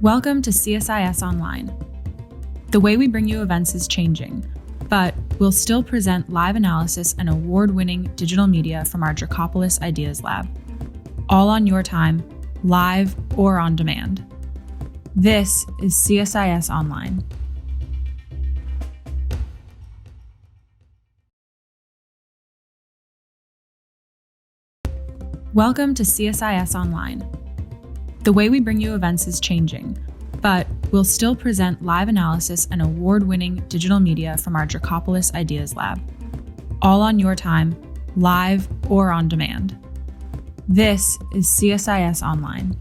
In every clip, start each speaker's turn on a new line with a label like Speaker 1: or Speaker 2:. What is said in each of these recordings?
Speaker 1: Welcome to CSIS Online. The way we bring you events is changing, but we'll still present live analysis and award-winning digital media from our Dracopolis Ideas Lab, all on your time, live or on demand. This is CSIS Online. Welcome to CSIS Online. The way we bring you events is changing, but we'll still present live analysis and award-winning digital media from our Dracopolis Ideas Lab, all on your time, live or on demand. This is CSIS Online.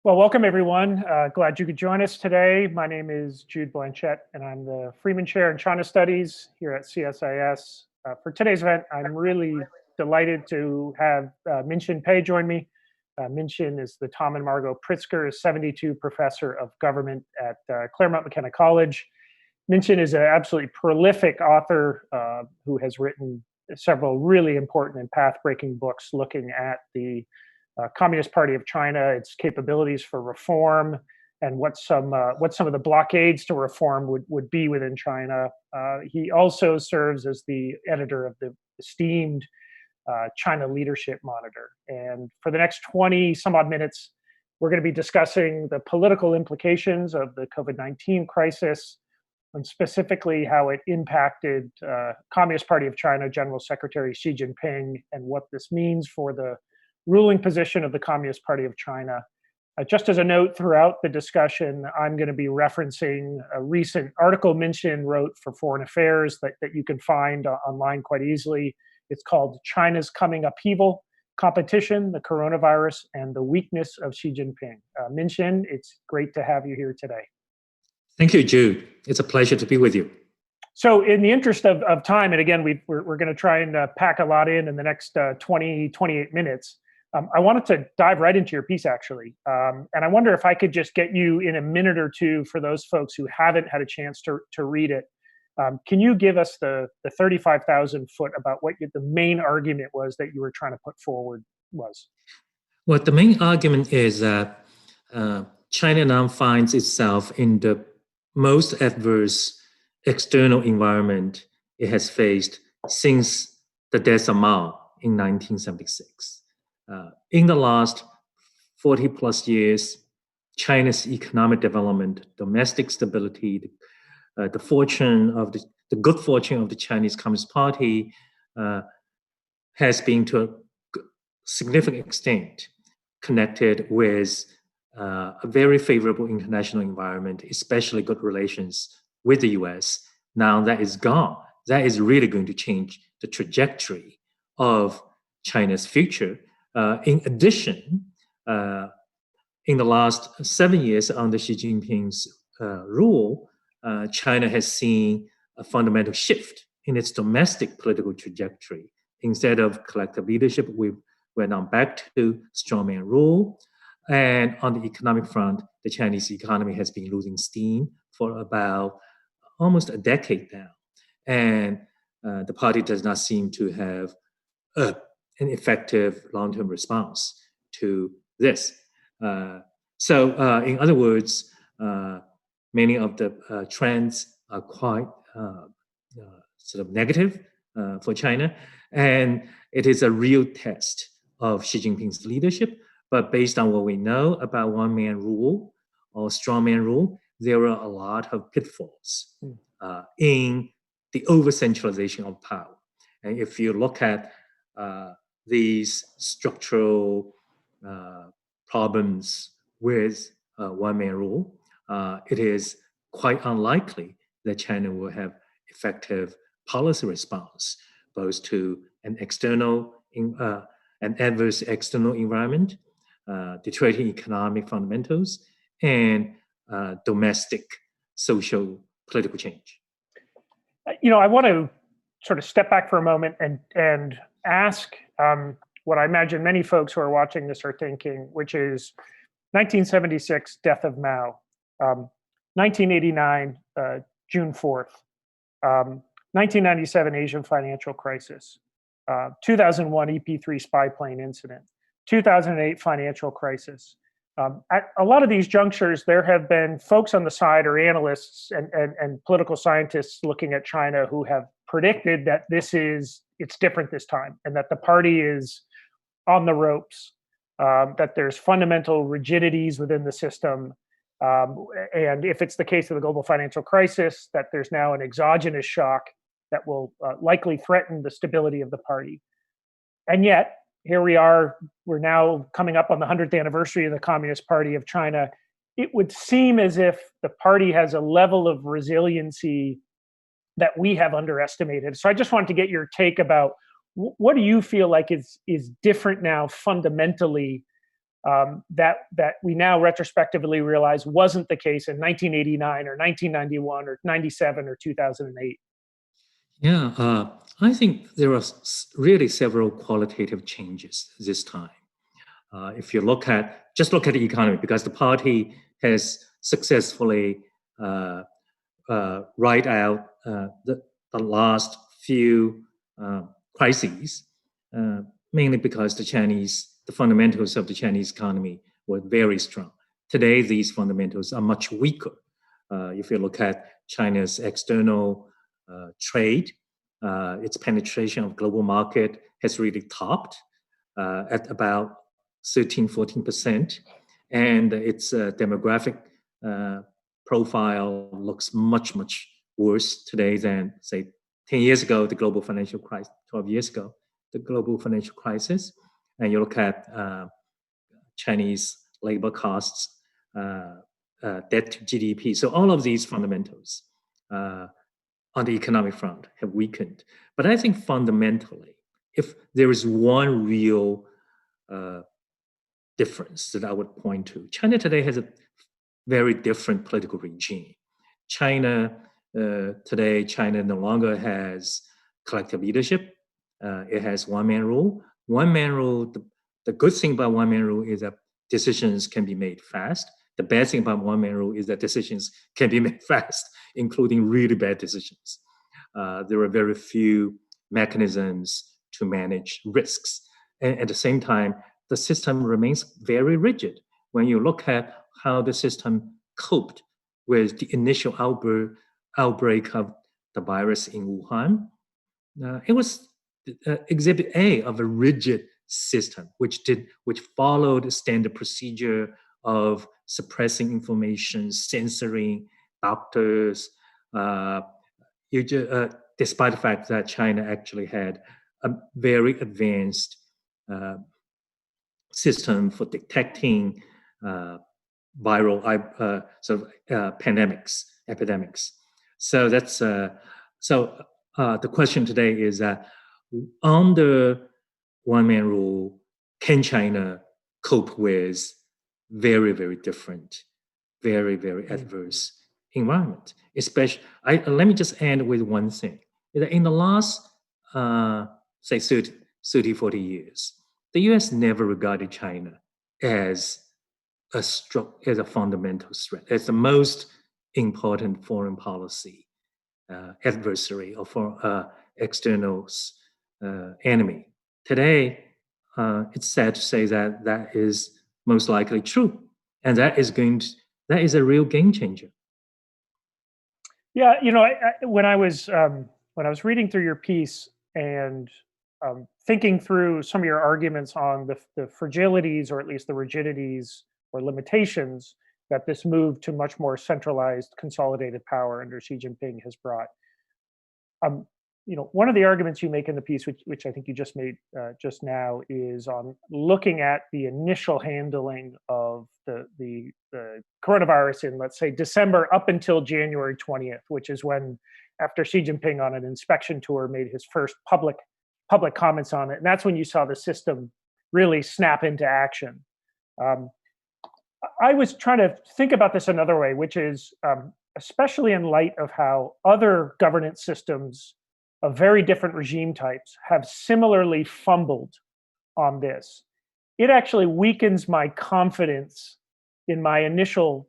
Speaker 2: Well, welcome everyone. Glad you could join us today. My name is Jude Blanchette, and I'm the Freeman Chair in China Studies here at CSIS. For today's event, I'm really delighted to have Minxin Pei join me. Minxin is the Tom and Margot Pritzker 72 Professor of Government at Claremont McKenna College. Minxin is an absolutely prolific author who has written several really important and path-breaking books looking at the Communist Party of China, its capabilities for reform, and what some of the blockades to reform would be within China. He also serves as the editor of the esteemed China Leadership Monitor. And for the next 20 some odd minutes, we're going to be discussing the political implications of the COVID-19 crisis, and specifically how it impacted Communist Party of China General Secretary Xi Jinping and what this means for the ruling position of the Communist Party of China Just as a note, throughout the discussion, I'm going to be referencing a recent article Minxin wrote for Foreign Affairs that you can find online quite easily. It's called China's Coming Upheaval, Competition, the Coronavirus, and the Weakness of Xi Jinping. Minxin, it's great to have you here today.
Speaker 3: Thank you, Jude. It's a pleasure to be with you.
Speaker 2: So in the interest of time, and again, we're going to try and pack a lot in the next 28 minutes, I wanted to dive right into your piece, actually. And I wonder if I could just get you in a minute or two for those folks who haven't had a chance to read it. Can you give us the 35,000 foot about what the main argument was that you were trying to put forward was?
Speaker 3: Well, the main argument is that China now finds itself in the most adverse external environment it has faced since the death of Mao in 1976. In the last 40 plus years, China's economic development, domestic stability, the good fortune of the Chinese Communist Party has been to a significant extent connected with a very favorable international environment, especially good relations with the US. Now that is gone. That is really going to change the trajectory of China's future. In addition, in the last 7 years under Xi Jinping's rule, China has seen a fundamental shift in its domestic political trajectory. Instead of collective leadership, we're now back to strongman rule. And on the economic front, the Chinese economy has been losing steam for about almost a decade now. And the party does not seem to have an effective long-term response to this. So in other words, many of the trends are quite sort of negative for China. And it is a real test of Xi Jinping's leadership. But based on what we know about one-man rule or strongman rule, there are a lot of pitfalls in the over-centralization of power. And if you look at these structural problems with one-man rule, it is quite unlikely that China will have effective policy response both to an adverse external environment, deteriorating economic fundamentals, and domestic social political change.
Speaker 2: I want to sort of step back for a moment and ask what I imagine many folks who are watching this are thinking, which is 1976, death of Mao, 1989, June 4th, 1997, Asian financial crisis, 2001, EP3 spy plane incident, 2008, financial crisis. At a lot of these junctures, there have been folks on the side or analysts and political scientists looking at China who have predicted that it's different this time and that the party is on the ropes, that there's fundamental rigidities within the system. And if it's the case of the global financial crisis, that there's now an exogenous shock that will likely threaten the stability of the party. And yet, here we are, we're now coming up on the 100th anniversary of the Communist Party of China. It would seem as if the party has a level of resiliency that we have underestimated. So I just wanted to get your take about what do you feel like is different now fundamentally that we now retrospectively realize wasn't the case in 1989 or 1991 or 97 or 2008?
Speaker 3: Yeah, I think there are really several qualitative changes this time. If you just look at the economy, because the party has successfully ride out the last few crises, mainly because the fundamentals of the Chinese economy were very strong. Today, these fundamentals are much weaker. If you look at China's external trade, its penetration of global market has really topped at about 13-14%, and its demographic profile looks much worse today than, say, 10 years ago, the global financial crisis, 12 years ago, the global financial crisis. And you look at Chinese labor costs, debt to GDP. So all of these fundamentals on the economic front have weakened. But I think fundamentally, if there is one real difference that I would point to, China today has a very different political regime. Today, China no longer has collective leadership. It has one-man rule. One-man rule, the good thing about one-man rule is that decisions can be made fast. The bad thing about one-man rule is that decisions can be made fast, including really bad decisions. There are very few mechanisms to manage risks. And at the same time, the system remains very rigid. When you look at how the system coped with the initial outbreak of the virus in Wuhan, it was exhibit A of a rigid system, which followed standard procedure of suppressing information, censoring doctors, despite the fact that China actually had a very advanced system for detecting viral epidemics. So that's the question today is that under one-man rule, can China cope with very, very different, very, very adverse environment? Especially, let me just end with one thing. In the last, say, 30, 40 years, the U.S. never regarded China as a fundamental threat, as the most important foreign policy adversary or for external enemy. Today, it's sad to say that that is most likely true, and that is a real game changer.
Speaker 2: Yeah, when I was reading through your piece and thinking through some of your arguments on the fragilities, or at least the rigidities or limitations that this move to much more centralized, consolidated power under Xi Jinping has brought. One of the arguments you make in the piece, which I think you just made just now, is on looking at the initial handling of the coronavirus in, let's say, December up until January 20th, which is when, after Xi Jinping on an inspection tour made his first public comments on it, and that's when you saw the system really snap into action. I was trying to think about this another way, which is, especially in light of how other governance systems of very different regime types have similarly fumbled on this, it actually weakens my confidence in my initial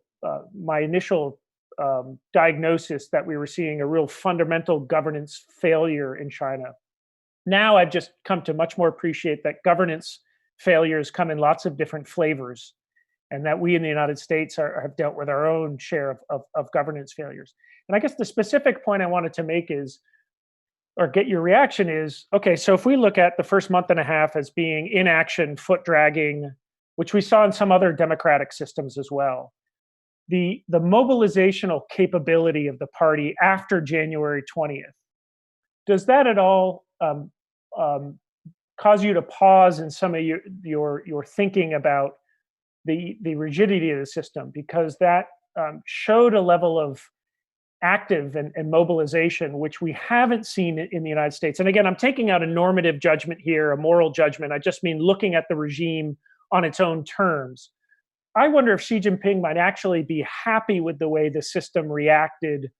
Speaker 2: diagnosis that we were seeing a real fundamental governance failure in China. Now I've just come to much more appreciate that governance failures come in lots of different flavors, and that we in the United States have dealt with our own share of governance failures. And I guess the specific point I wanted to make is, or get your reaction is, okay, so if we look at the first month and a half as being inaction, foot dragging, which we saw in some other democratic systems as well, the mobilizational capability of the party after January 20th, does that at all cause you to pause in some of your thinking about the rigidity of the system? Because that showed a level of active and mobilization, which we haven't seen in the United States. And again, I'm taking out a normative judgment here, a moral judgment. I just mean looking at the regime on its own terms. I wonder if Xi Jinping might actually be happy with the way the system reacted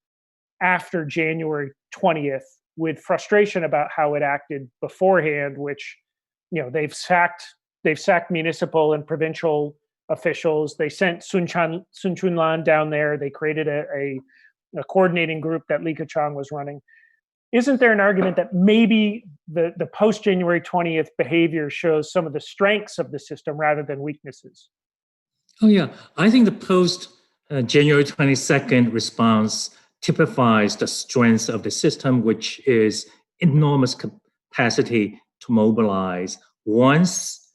Speaker 2: after January 20th, with frustration about how it acted beforehand, which, they've sacked municipal and provincial officials. They sent Sun Chunlan down there. They created a coordinating group that Li Keqiang was running. Isn't there an argument that maybe the post-January 20th behavior shows some of the strengths of the system rather than weaknesses?
Speaker 3: Oh, yeah. I think the post-January 22nd response typifies the strength of the system, which is enormous capacity to mobilize once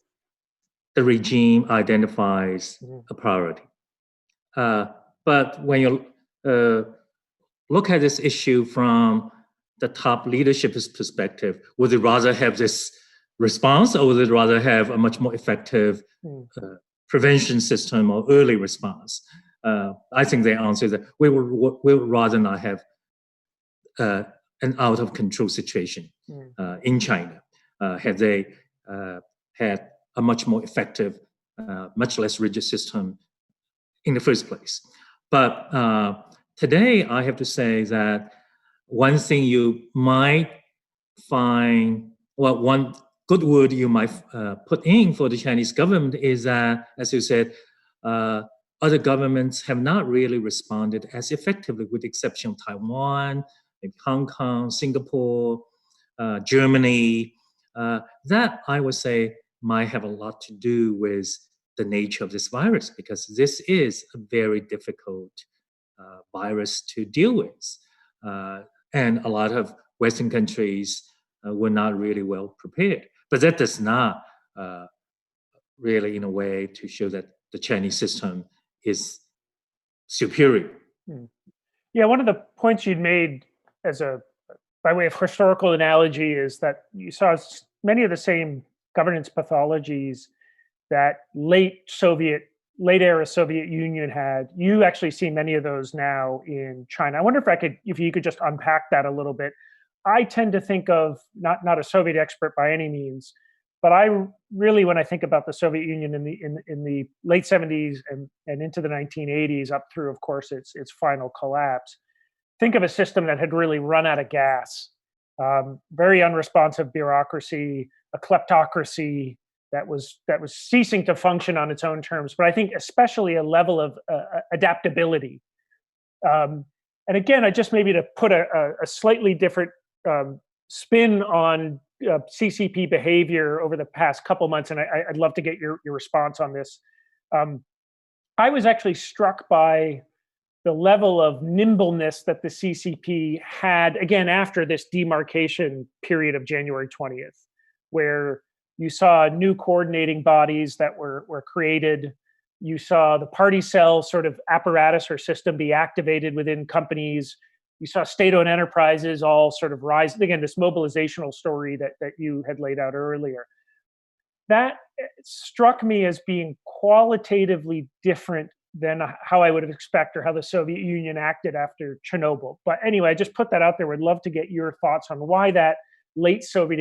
Speaker 3: the regime identifies a priority. But when you look at this issue from the top leadership's perspective, would they rather have this response, or would they rather have a much more effective prevention system or early response? I think the answer is that we would rather not have an out of control situation in China. Had they had a much more effective, much less rigid system in the first place. But today, I have to say that one thing you might find, well, one good word you might put in for the Chinese government is that, as you said, other governments have not really responded as effectively, with the exception of Taiwan, maybe Hong Kong, Singapore, Germany. That, I would say, might have a lot to do with the nature of this virus, because this is a very difficult virus to deal with. And a lot of Western countries were not really well prepared. But that does not really, in a way, to show that the Chinese system is superior.
Speaker 2: Yeah, one of the points you'd made by way of historical analogy is that you saw many of the same governance pathologies that late era Soviet Union had. You actually see many of those now in China. I wonder if you could just unpack that a little bit. I tend to think of, not a Soviet expert by any means, but I really, when I think about the Soviet Union in the late 70s and into the 1980s, up through, of course, its final collapse, think of a system that had really run out of gas. Very unresponsive bureaucracy, a kleptocracy that was ceasing to function on its own terms. But I think especially a level of adaptability. And again, I just maybe to put a slightly different spin on CCP behavior over the past couple months, and I'd love to get your response on this. I was actually struck by the level of nimbleness that the CCP had, again, after this demarcation period of January 20th, where you saw new coordinating bodies that were created. You saw the party cell sort of apparatus or system be activated within companies. You saw state-owned enterprises all sort of rise. Again, this mobilizational story that you had laid out earlier. That struck me as being qualitatively different than how I would expect, or how the Soviet Union acted after Chernobyl. But anyway, I just put that out there. Would love to get your thoughts on why that late Soviet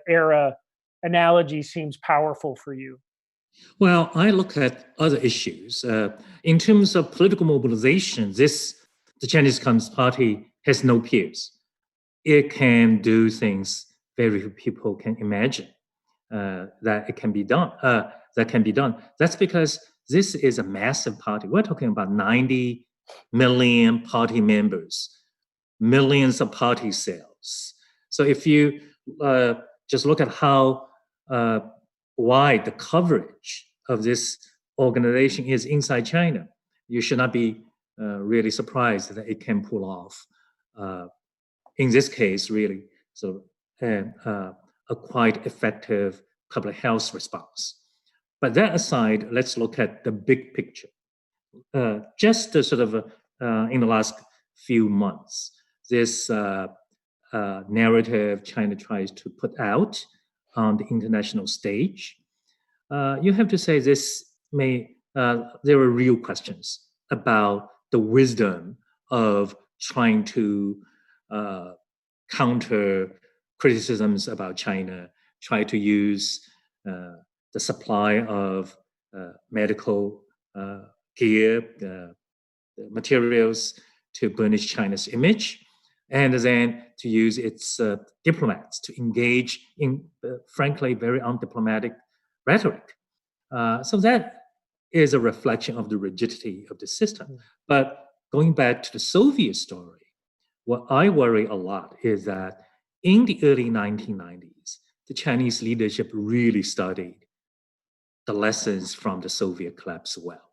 Speaker 2: era analogy seems powerful for you.
Speaker 3: Well, I look at other issues. In terms of political mobilization, the Chinese Communist Party has no peers. It can do things very few people can imagine that it can be done. That's because this is a massive party. We're talking about 90 million party members, millions of party cells. So if you just look at how wide the coverage of this organization is inside China, you should not be really surprised that it can pull off, in this case, really, a quite effective public health response. But that aside, let's look at the big picture. Just in the last few months, this narrative China tries to put out on the international stage, you have to say there are real questions about the wisdom of trying to counter criticisms about China, try to use the supply of medical gear, materials to burnish China's image, and then to use its diplomats to engage in, frankly, very undiplomatic rhetoric. So that is a reflection of the rigidity of the system. But going back to the Soviet story, what I worry a lot is that in the early 1990s, the Chinese leadership really studied the lessons from the Soviet collapse well.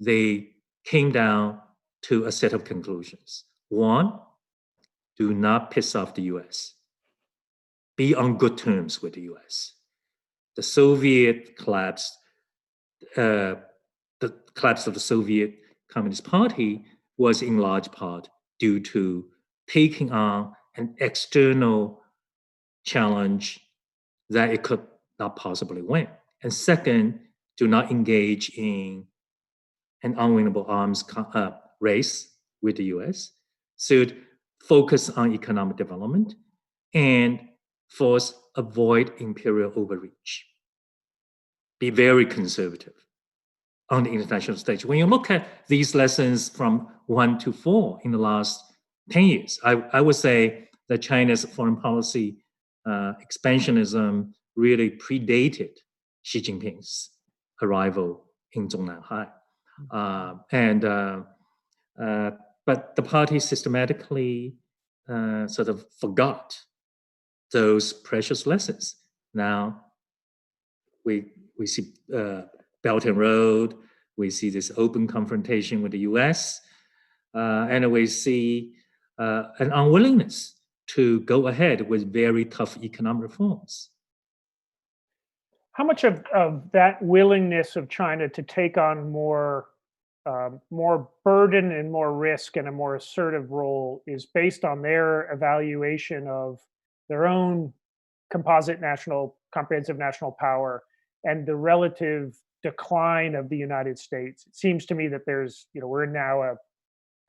Speaker 3: They came down to a set of conclusions. One, do not piss off the US. Be on good terms with the US. The Soviet collapse, the collapse of the Soviet Communist Party was in large part due to taking on an external challenge that it could not possibly win. And second, do not engage in an unwinnable arms race with the US, should focus on economic development, and fourth, avoid imperial overreach. Be very conservative on the international stage. When you look at these lessons from 1 to 4 in the last 10 years, I would say that China's foreign policy expansionism really predated Xi Jinping's arrival in Zhongnanhai. But the party systematically sort of forgot those precious lessons. Now we see Belt and Road, we see this open confrontation with the US, and we see an unwillingness to go ahead with very tough economic reforms.
Speaker 2: How much of that willingness of China to take on more burden and more risk and a more assertive role is based on their evaluation of their own comprehensive national power and the relative decline of the United States? It seems to me that we're in now a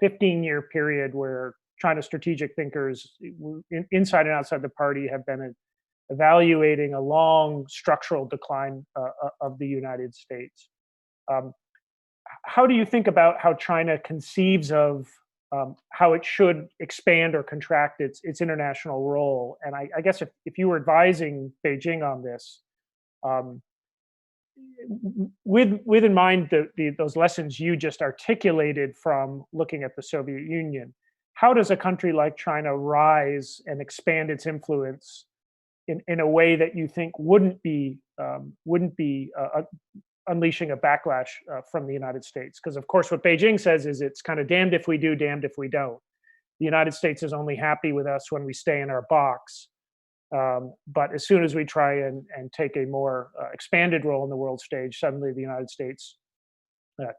Speaker 2: 15-year period where China's strategic thinkers inside and outside the party have been evaluating a long structural decline of the United States. How do you think about how China conceives of how it should expand or contract its international role? And I guess if you were advising Beijing on this, with in mind those lessons you just articulated from looking at the Soviet Union, how does a country like China rise and expand its influence in a way that you think wouldn't be unleashing a backlash from the United States? Because of course, what Beijing says is it's kind of damned if we do, damned if we don't. The United States is only happy with us when we stay in our box. But as soon as we try and take a more expanded role in the world stage, suddenly the United States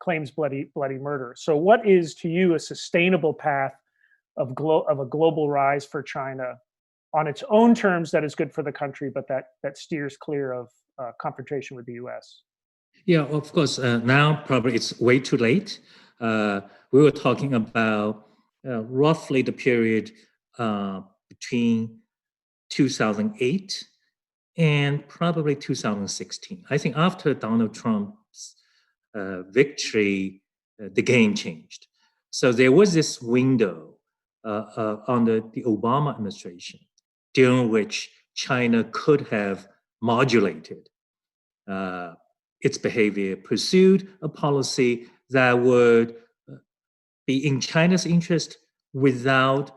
Speaker 2: claims bloody murder. So what is to you a sustainable path of a global rise for China on its own terms that is good for the country, but that steers clear of confrontation with the US?
Speaker 3: Yeah, of course. Now probably it's way too late. We were talking about roughly the period between 2008 and probably 2016. I think after Donald Trump's victory, the game changed. So there was this window under the Obama administration during which China could have modulated its behavior, pursued a policy that would be in China's interest without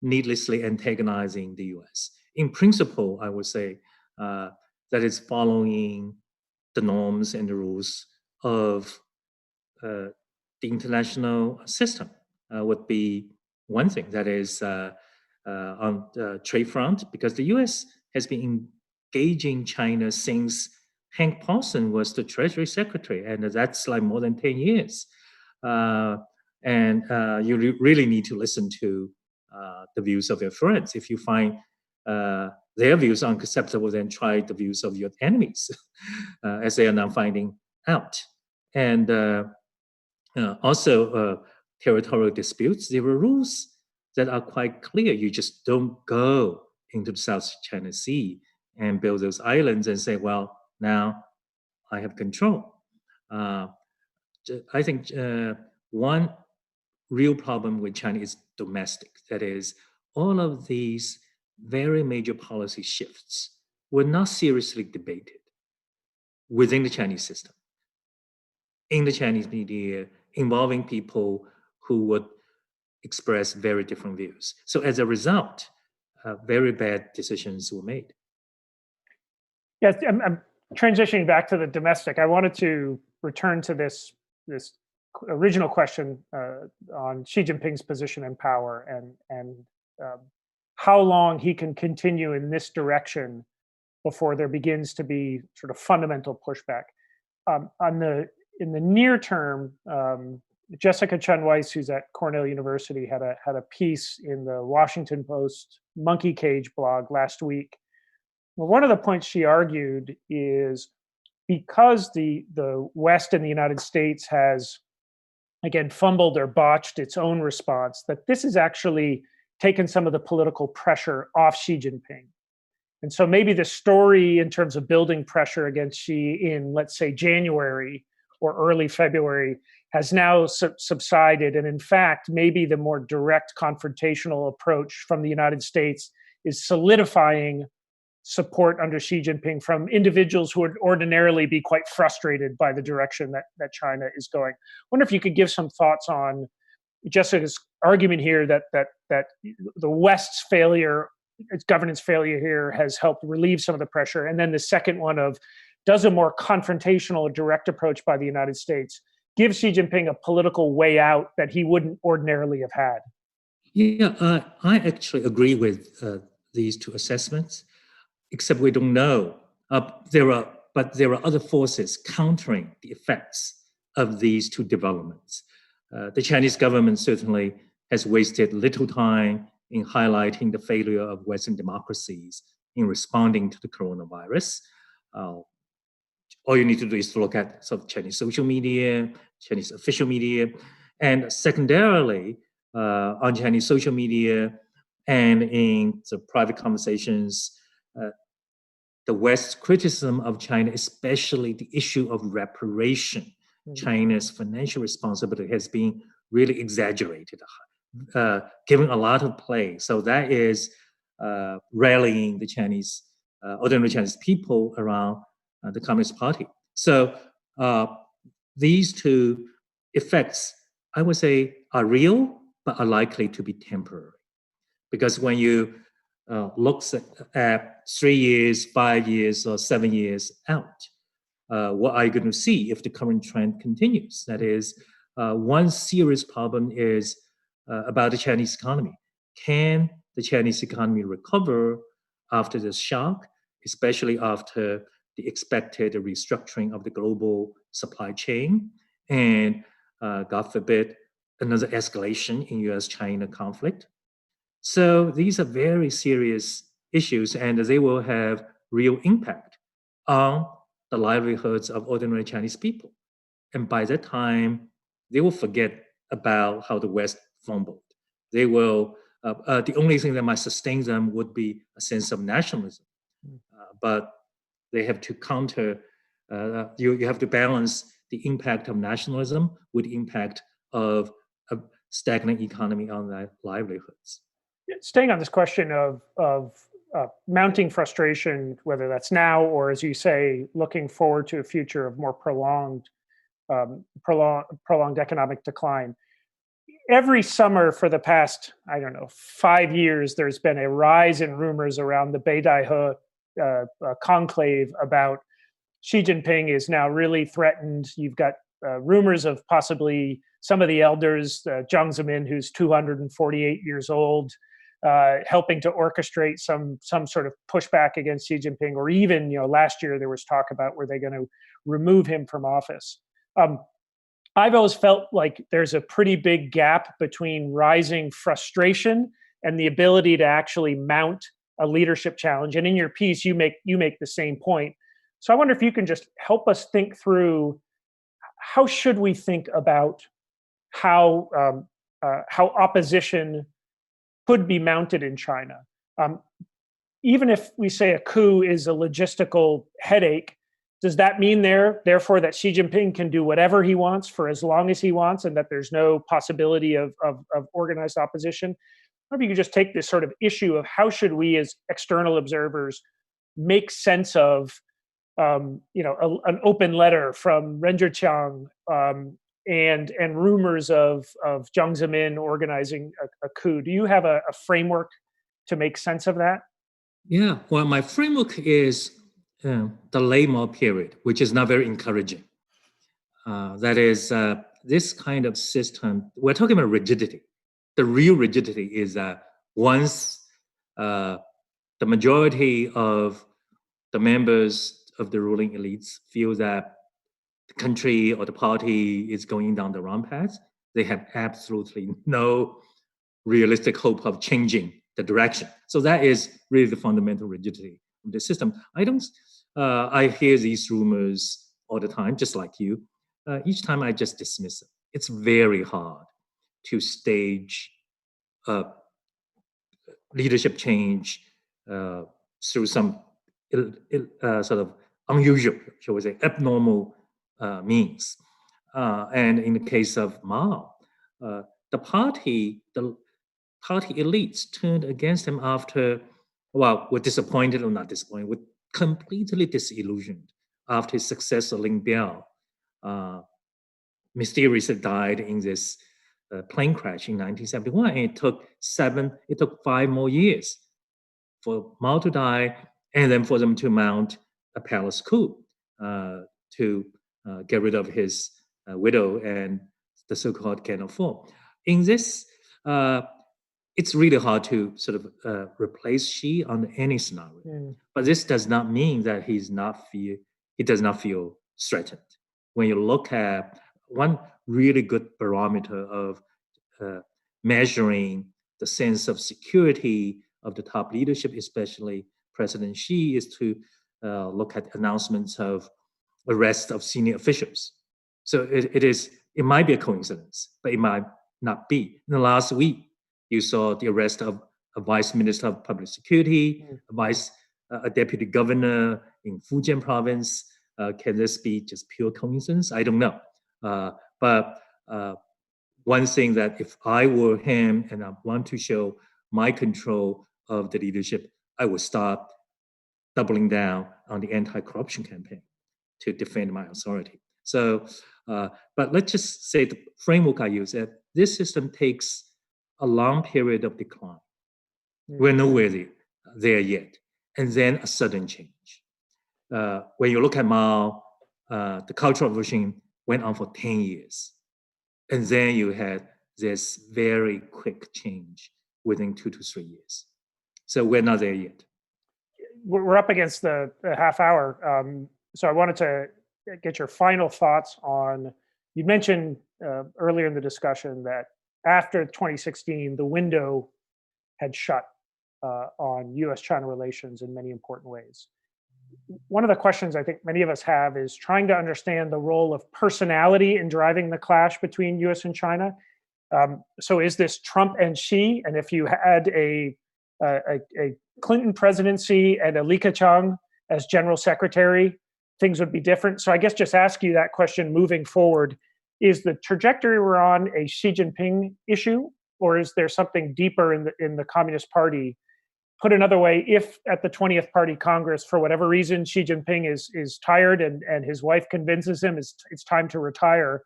Speaker 3: needlessly antagonizing the US. In principle, I would say that it's following the norms and the rules of the international system would be one thing. That is on the trade front, because the US has been engaging China since Hank Paulson was the Treasury Secretary, and that's like more than 10 years. And you really need to listen to the views of your friends. If you find their views unacceptable, then try the views of your enemies, as they are now finding out. And also territorial disputes, there were rules that are quite clear. You just don't go into the South China Sea and build those islands and say, well, now I have control. I think one real problem with China is domestic. That is, all of these very major policy shifts were not seriously debated within the Chinese system, in the Chinese media, involving people who would express very different views. So as a result, very bad decisions were made.
Speaker 2: Yes, I'm transitioning back to the domestic. I wanted to return to this original question on Xi Jinping's position and power, and how long he can continue in this direction before there begins to be sort of fundamental pushback. In the near term, Jessica Chen Weiss, who's at Cornell University, had a piece in the Washington Post Monkey Cage blog last week. Well, one of the points she argued is because the West and the United States has, again, fumbled or botched its own response, that this has actually taken some of the political pressure off Xi Jinping. And so maybe the story in terms of building pressure against Xi in, let's say, January or early February has now subsided. And in fact, maybe the more direct confrontational approach from the United States is solidifying support under Xi Jinping from individuals who would ordinarily be quite frustrated by the direction that China is going. I wonder if you could give some thoughts on Jessica's argument here that the West's failure, its governance failure here, has helped relieve some of the pressure. And then the second one of, does a more confrontational or direct approach by the United States give Xi Jinping a political way out that he wouldn't ordinarily have had?
Speaker 3: Yeah, I actually agree with these two assessments, except we don't know. There are other forces countering the effects of these two developments. The Chinese government certainly has wasted little time in highlighting the failure of Western democracies in responding to the coronavirus. All you need to do is to look at sort of Chinese social media, Chinese official media, and secondarily, on Chinese social media and in the private conversations, the West's criticism of China, especially the issue of reparation, China's financial responsibility, has been really exaggerated, given a lot of play. So that is rallying the Chinese, ordinary Chinese people around the Communist Party. So these two effects, I would say, are real, but are likely to be temporary. Because when you look at 3 years, 5 years, or 7 years out, what are you going to see if the current trend continues? That is, one serious problem is about the Chinese economy. Can the Chinese economy recover after this shock, especially after the expected restructuring of the global supply chain and, God forbid, another escalation in US-China conflict? So these are very serious issues, and they will have real impact on the livelihoods of ordinary Chinese people. And by that time, they will forget about how the West fumbled. They will, the only thing that might sustain them would be a sense of nationalism. But they have to counter, you have to balance the impact of nationalism with the impact of a stagnant economy on their livelihoods.
Speaker 2: Staying on this question of mounting frustration, whether that's now or, as you say, looking forward to a future of more prolonged economic decline. Every summer for the past, 5 years, there's been a rise in rumors around the Beidaihe conclave about Xi Jinping is now really threatened. You've got rumors of possibly some of the elders, Jiang Zemin, who's 248 years old, helping to orchestrate some sort of pushback against Xi Jinping, or even, last year there was talk about were they going to remove him from office. I've always felt like there's a pretty big gap between rising frustration and the ability to actually mount a leadership challenge. And in your piece, you make the same point. So I wonder if you can just help us think through, how should we think about how opposition could be mounted in China? Even if we say a coup is a logistical headache, does that mean therefore that Xi Jinping can do whatever he wants for as long as he wants, and that there's no possibility of organized opposition? Maybe you could just take this sort of issue of how should we as external observers make sense of an open letter from Ren Zhiqiang and rumors of Jiang Zemin organizing a coup. Do you have a framework to make sense of that?
Speaker 3: Yeah, well, my framework is the Lamar period, which is not very encouraging. That is, this kind of system, we're talking about rigidity. The real rigidity is that once the majority of the members of the ruling elites feel that the country or the party is going down the wrong path, they have absolutely no realistic hope of changing the direction. So that is really the fundamental rigidity of the system. I hear these rumors all the time, just like you. Each time I just dismiss them. It's very hard to stage leadership change through some sort of unusual, shall we say, abnormal means. And in the case of Mao, the party elites turned against him after, well, were disappointed or not disappointed, were completely disillusioned after his successor Ling Biao mysteriously died in this plane crash in 1971. And it took 5 more years for Mao to die and then for them to mount a palace coup to get rid of his widow and the so-called Can of Four. In this, it's really hard to sort of replace Xi under any scenario. But this does not mean that he does not feel threatened. When you look at one really good barometer of measuring the sense of security of the top leadership, especially President Xi, is to look at announcements of arrest of senior officials. So it might be a coincidence, but it might not be. In the last week, you saw the arrest of a vice minister of public security, a deputy governor in Fujian province. Can this be just pure coincidence? I don't know. But one thing that if I were him and I want to show my control of the leadership, I would start doubling down on the anti-corruption campaign to defend my authority. So, but let's just say the framework I use, that this system takes a long period of decline. We're nowhere there yet. And then a sudden change. When you look at Mao, the Cultural Revolution went on for 10 years. And then you had this very quick change within 2 to 3 years. So we're not there yet.
Speaker 2: We're up against the half hour. So I wanted to get your final thoughts on, you mentioned earlier in the discussion that after 2016, the window had shut on US-China relations in many important ways. One of the questions I think many of us have is trying to understand the role of personality in driving the clash between US and China. So is this Trump and Xi? And if you had a Clinton presidency and a Li Keqiang as general secretary, things would be different. So I guess just ask you that question moving forward. Is the trajectory we're on a Xi Jinping issue, or is there something deeper in the Communist Party? Put another way, if at the 20th Party Congress, for whatever reason, Xi Jinping is tired and his wife convinces him it's time to retire,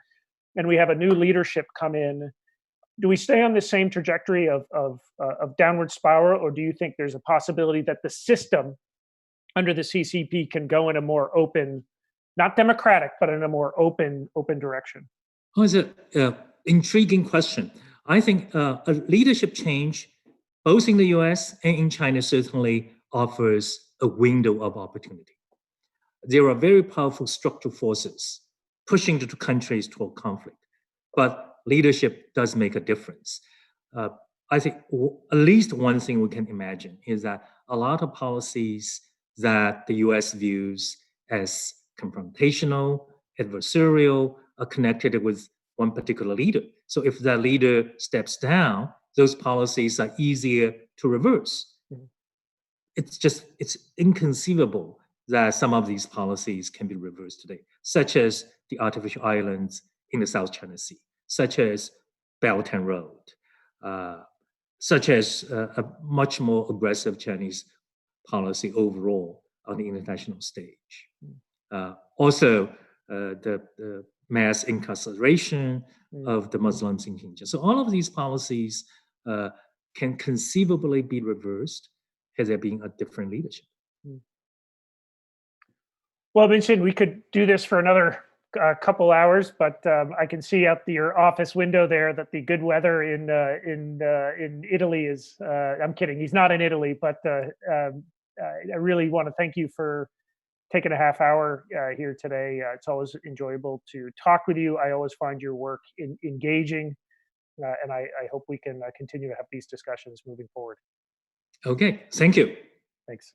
Speaker 2: and we have a new leadership come in, do we stay on the same trajectory of downward spiral, or do you think there's a possibility that the system under the CCP can go in a more open, not democratic, but in a more open direction?
Speaker 3: Oh, it's an intriguing question. I think a leadership change, both in the US and in China, certainly offers a window of opportunity. There are very powerful structural forces pushing the two countries toward conflict, but leadership does make a difference. I think at least one thing we can imagine is that a lot of policies that the US views as confrontational, adversarial, are connected with one particular leader. So if that leader steps down, those policies are easier to reverse. Mm-hmm. It's inconceivable that some of these policies can be reversed today, such as the artificial islands in the South China Sea, such as Belt and Road, such as a much more aggressive Chinese policy overall on the international stage. Also, the mass incarceration of the Muslims in Xinjiang. So all of these policies can conceivably be reversed had there been a different leadership.
Speaker 2: Well, Minxin, we could do this for another couple hours, but I can see out your office window there that the good weather in Italy is. I'm kidding. He's not in Italy, but I really want to thank you for taking a half hour here today. It's always enjoyable to talk with you. I always find your work engaging, and I hope we can continue to have these discussions moving forward.
Speaker 3: Okay, thank you.
Speaker 2: Thanks.